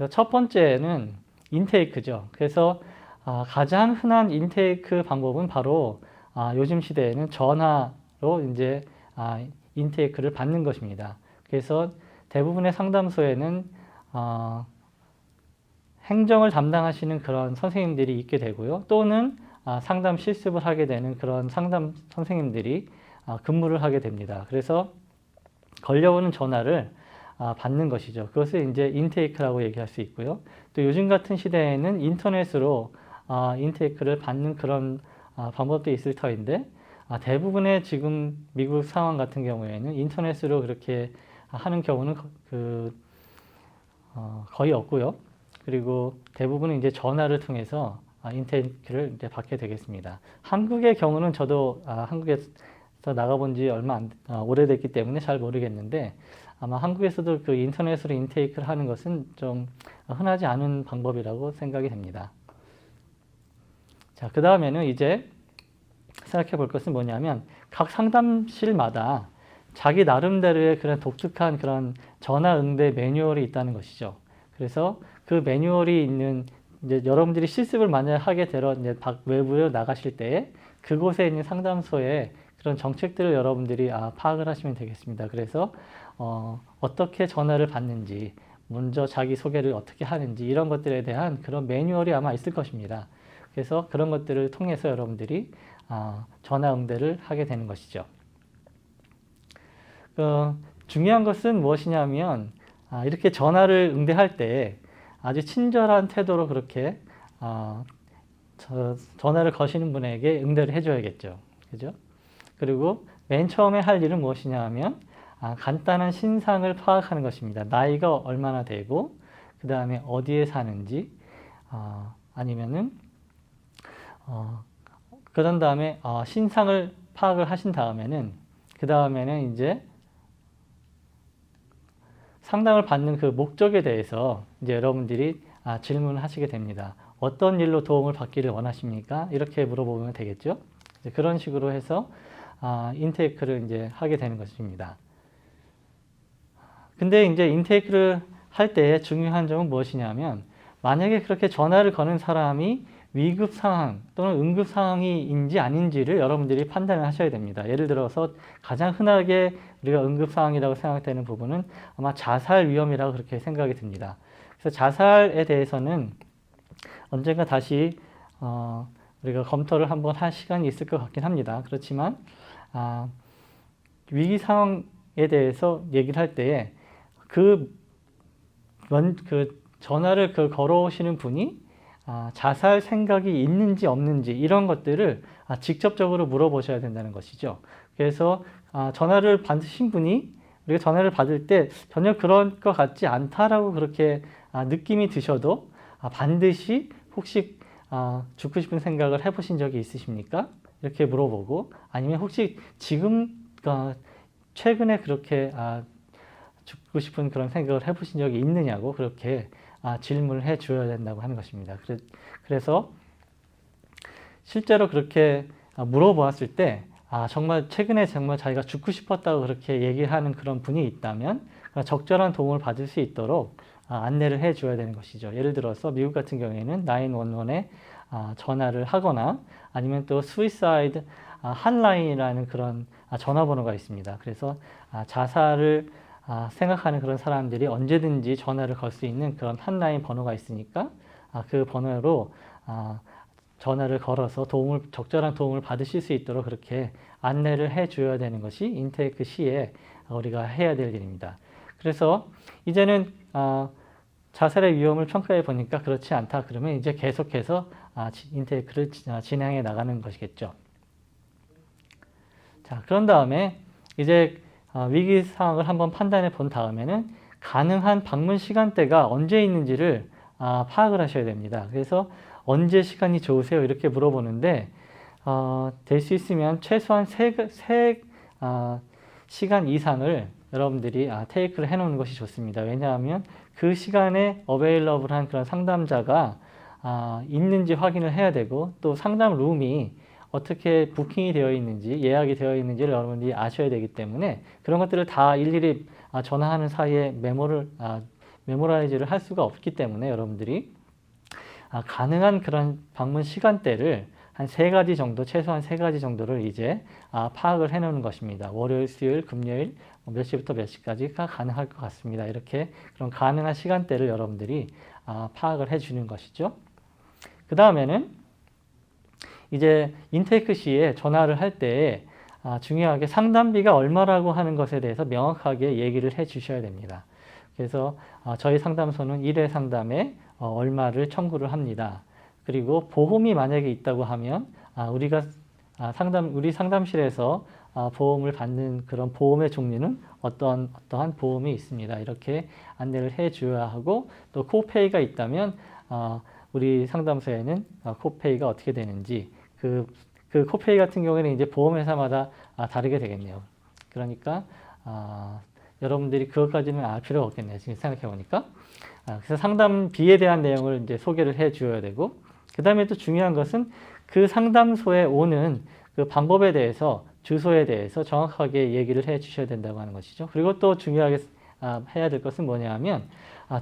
그래서 첫 번째는 인테이크죠. 그래서 가장 흔한 인테이크 방법은 바로 요즘 시대에는 전화로 이제 인테이크를 받는 것입니다. 그래서 대부분의 상담소에는 행정을 담당하시는 그런 선생님들이 있게 되고요. 또는 상담 실습을 하게 되는 그런 상담 선생님들이 근무를 하게 됩니다. 그래서 걸려오는 전화를 받는 것이죠. 그것을 이제 인테이크라고 얘기할 수 있고요. 또 요즘 같은 시대에는 인터넷으로 인테이크를 받는 그런 방법도 있을 터인데 대부분의 지금 미국 상황 같은 경우에는 인터넷으로 그렇게 하는 경우는 거의 없고요. 그리고 대부분은 이제 전화를 통해서 인테이크를 이제 받게 되겠습니다. 한국의 경우는 저도 한국에서 나가본 지 얼마 오래됐기 때문에 잘 모르겠는데 아마 한국에서도 그 인터넷으로 인테이크를 하는 것은 좀 흔하지 않은 방법이라고 생각이 됩니다. 자, 그 다음에는 이제 생각해 볼 것은 뭐냐면 각 상담실마다 자기 나름대로의 그런 독특한 그런 전화 응대 매뉴얼이 있다는 것이죠. 그래서 그 매뉴얼이 있는 이제 여러분들이 실습을 만약 하게 되러 이제 외부에 나가실 때 그곳에 있는 상담소에 그런 정책들을 여러분들이 파악을 하시면 되겠습니다. 그래서 어떻게 전화를 받는지, 먼저 자기 소개를 어떻게 하는지 이런 것들에 대한 그런 매뉴얼이 아마 있을 것입니다. 그래서 그런 것들을 통해서 여러분들이 전화 응대를 하게 되는 것이죠. 중요한 것은 무엇이냐면 이렇게 전화를 응대할 때 아주 친절한 태도로 그렇게 전화를 거시는 분에게 응대를 해줘야겠죠. 그죠? 그리고 맨 처음에 할 일은 무엇이냐 하면 간단한 신상을 파악하는 것입니다. 나이가 얼마나 되고 그 다음에 어디에 사는지 아니면은 그런 다음에 신상을 파악을 하신 다음에는 그 다음에는 이제 상담을 받는 그 목적에 대해서 이제 여러분들이 질문을 하시게 됩니다. 어떤 일로 도움을 받기를 원하십니까? 이렇게 물어보면 되겠죠. 그런 식으로 해서 인테이크를 이제 하게 되는 것입니다. 근데 이제 인테이크를 할 때 중요한 점은 무엇이냐면 만약에 그렇게 전화를 거는 사람이 위급 상황 또는 응급 상황인지 아닌지를 여러분들이 판단을 하셔야 됩니다. 예를 들어서 가장 흔하게 우리가 응급 상황이라고 생각되는 부분은 아마 자살 위험이라고 그렇게 생각이 듭니다. 그래서 자살에 대해서는 언젠가 다시 우리가 검토를 한번 할 시간이 있을 것 같긴 합니다. 그렇지만 위기 상황에 대해서 얘기를 할 때에 그 전화를 걸어오시는 분이 자살 생각이 있는지 없는지 이런 것들을 직접적으로 물어보셔야 된다는 것이죠. 그래서 전화를 받으신 분이 우리가 전화를 받을 때 전혀 그런 것 같지 않다라고 그렇게 느낌이 드셔도 반드시 혹시 죽고 싶은 생각을 해보신 적이 있으십니까? 이렇게 물어보고 아니면 혹시 지금 최근에 그렇게 죽고 싶은 그런 생각을 해보신 적이 있느냐고 그렇게 질문을 해 주어야 된다고 하는 것입니다. 그래서 실제로 그렇게 물어보았을 때 정말 최근에 정말 자기가 죽고 싶었다고 그렇게 얘기하는 그런 분이 있다면 적절한 도움을 받을 수 있도록 안내를 해 줘야 되는 것이죠. 예를 들어서 미국 같은 경우에는 911에 전화를 하거나 아니면 또 수이사이드 핫라인이라는 그런 전화번호가 있습니다. 그래서 자살을 생각하는 그런 사람들이 언제든지 전화를 걸 수 있는 그런 핫라인 번호가 있으니까 그 번호로 전화를 걸어서 적절한 도움을 받으실 수 있도록 그렇게 안내를 해 줘야 되는 것이 인테이크 시에 우리가 해야 될 일입니다. 그래서 이제는 자살의 위험을 평가해 보니까 그렇지 않다 그러면 이제 계속해서 인테이크를 진행해 나가는 것이겠죠. 자, 그런 다음에 이제 위기 상황을 한번 판단해 본 다음에는 가능한 방문 시간대가 언제 있는지를 파악을 하셔야 됩니다. 그래서 언제 시간이 좋으세요? 이렇게 물어보는데 될 수 있으면 최소한 세 시간 이상을 여러분들이 테이크를 해놓는 것이 좋습니다. 왜냐하면 그 시간에 어베일러블한 그런 상담자가 있는지 확인을 해야 되고 또 상담 룸이 어떻게 부킹이 되어 있는지 예약이 되어 있는지를 여러분들이 아셔야 되기 때문에 그런 것들을 다 일일이 전화하는 사이에 메모라이즈를 할 수가 없기 때문에 여러분들이 가능한 그런 방문 시간대를 한 3가지 정도, 최소한 3가지 정도를 이제 파악을 해놓는 것입니다. 월요일, 수요일, 금요일 몇 시부터 몇 시까지가 가능할 것 같습니다. 이렇게 그런 가능한 시간대를 여러분들이 파악을 해주는 것이죠. 그 다음에는 이제 인테이크 시에 전화를 할 때 중요하게 상담비가 얼마라고 하는 것에 대해서 명확하게 얘기를 해 주셔야 됩니다. 그래서 저희 상담소는 1회 상담에 얼마를 청구를 합니다. 그리고 보험이 만약에 있다고 하면 우리 상담실에서 보험을 받는 그런 보험의 종류는 어떠한 보험이 있습니다. 이렇게 안내를 해 줘야 하고, 또 코페이가 있다면 우리 상담소에는 코페이가 어떻게 되는지, 그 코페이 같은 경우에는 이제 보험회사마다 다르게 되겠네요. 그러니까 여러분들이 그것까지는 알 필요가 없겠네요. 지금 생각해 보니까. 그래서 상담비에 대한 내용을 이제 소개를 해 주어야 되고, 그 다음에 또 중요한 것은 그 상담소에 오는 그 방법에 대해서, 주소에 대해서 정확하게 얘기를 해 주셔야 된다고 하는 것이죠. 그리고 또 중요하게 해야 될 것은 뭐냐 하면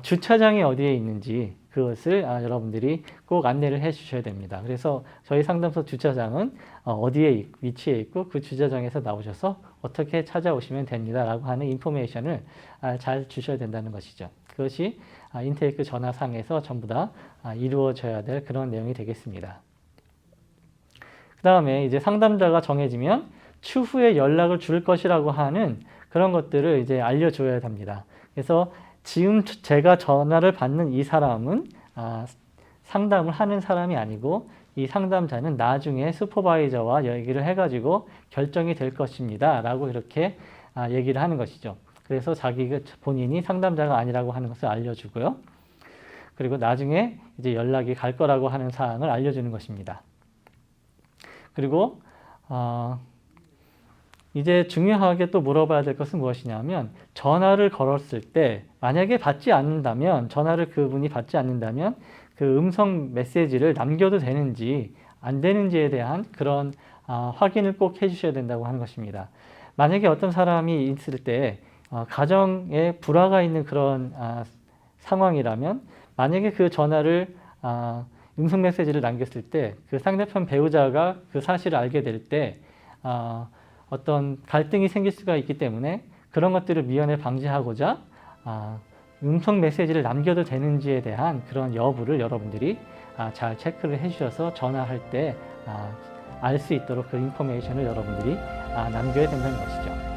주차장이 어디에 있는지 그것을 여러분들이 꼭 안내를 해 주셔야 됩니다. 그래서 저희 상담소 주차장은 어디에 위치해 있고 그 주차장에서 나오셔서 어떻게 찾아오시면 됩니다 라고 하는 인포메이션을 잘 주셔야 된다는 것이죠. 그것이 인테이크 전화상에서 전부 다 이루어져야 될 그런 내용이 되겠습니다. 그 다음에 이제 상담자가 정해지면 추후에 연락을 줄 것이라고 하는 그런 것들을 이제 알려줘야 됩니다. 그래서 지금 제가 전화를 받는 이 사람은 상담을 하는 사람이 아니고, 이 상담자는 나중에 슈퍼바이저와 얘기를 해가지고 결정이 될 것입니다 라고 이렇게 얘기를 하는 것이죠. 그래서 본인이 상담자가 아니라고 하는 것을 알려주고요. 그리고 나중에 이제 연락이 갈 거라고 하는 사항을 알려주는 것입니다. 그리고 이제 중요하게 또 물어봐야 될 것은 무엇이냐면, 전화를 걸었을 때 만약에 받지 않는다면, 전화를 그분이 받지 않는다면 그 음성 메시지를 남겨도 되는지 안 되는지에 대한 그런 확인을 꼭 해주셔야 된다고 하는 것입니다. 만약에 어떤 사람이 있을 때 가정에 불화가 있는 그런 상황이라면, 만약에 그 전화를 음성 메시지를 남겼을 때 그 상대편 배우자가 그 사실을 알게 될 때 어떤 갈등이 생길 수가 있기 때문에, 그런 것들을 미연에 방지하고자 음성 메시지를 남겨도 되는지에 대한 그런 여부를 여러분들이 잘 체크를 해주셔서 전화할 때 알 수 있도록 그 인포메이션을 여러분들이 남겨야 된다는 것이죠.